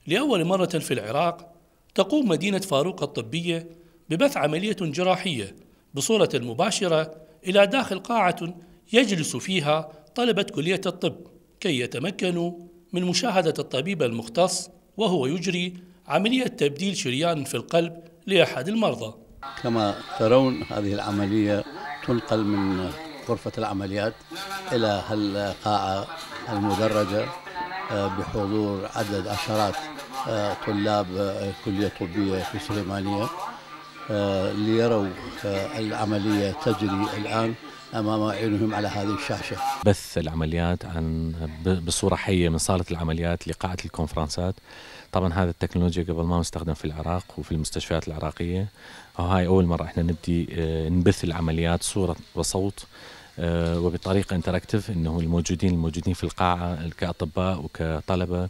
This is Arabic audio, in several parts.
لأول مرة في العراق تقوم مدينة فاروق الطبية ببث عملية جراحية بصورة مباشرة إلى داخل قاعة يجلس فيها طلبة كلية الطب كي يتمكنوا من مشاهدة الطبيب المختص وهو يجري عملية تبديل شريان في القلب لأحد المرضى. كما ترون هذه العملية تنقل من غرفة العمليات إلى القاعة المدرجة بحضور عدد عشرات طلاب كلية طبية في سليمانية ليروا العملية تجري الآن أمام عينهم على هذه الشاشة. بث العمليات بصورة حية من صالة العمليات لقاعة الكونفرنسات. طبعا هذا التكنولوجيا قبل ما مستخدم في العراق وفي المستشفيات العراقية، وهاي أول مرة احنا نبدي نبث العمليات صورة وصوت وبطريقة انتراكتيف، انه الموجودين في القاعة كأطباء وكطلبة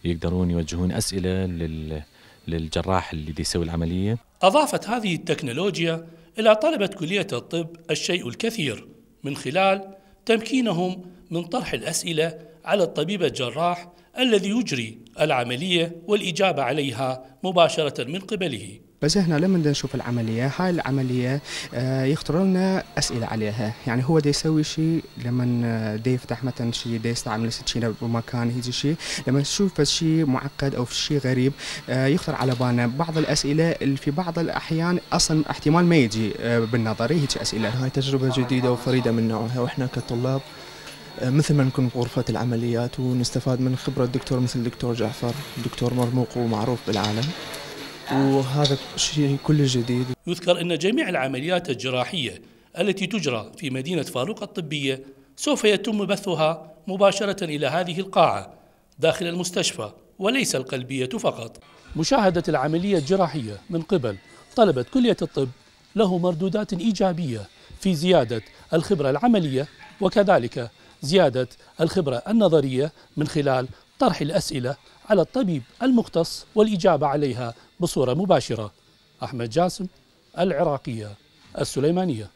يقدرون يوجهون أسئلة للجراح اللي يسوي العملية. أضافت هذه التكنولوجيا إلى طلبة كلية الطب الشيء الكثير من خلال تمكينهم من طرح الأسئلة على الطبيب الجراح الذي يجري العملية والإجابة عليها مباشرة من قبله. بس احنا لما نشوف العملية، هاي العملية يختاروا لنا أسئلة عليها. يعني هو دا يسوي شيء لما دا يفتح مثلا شيء، دا يستعمل شيء بمكان هيجي شيء، لما نشوف بس شيء معقد أو شيء غريب يخطر على بالنا بعض الأسئلة اللي في بعض الأحيان أصلا احتمال ما يجي بالنظري هيجي أسئلة. هاي تجربة جديدة وفريدة من نوعها، وإحنا كطلاب مثل ما نكون بغرفة العمليات ونستفاد من خبرة دكتور مثل الدكتور جعفر، دكتور مرموق ومعروف بالعالم، وهذا شيء كله جديد. يذكر أن جميع العمليات الجراحية التي تجرى في مدينة فاروق الطبية سوف يتم بثها مباشرة إلى هذه القاعة داخل المستشفى وليس القلبية فقط. مشاهدة العملية الجراحية من قبل طلبة كلية الطب له مردودات إيجابية في زيادة الخبرة العملية وكذلك زيادة الخبرة النظرية من خلال طرح الأسئلة على الطبيب المختص والإجابة عليها بصورة مباشرة. أحمد جاسم، العراقية، السليمانية.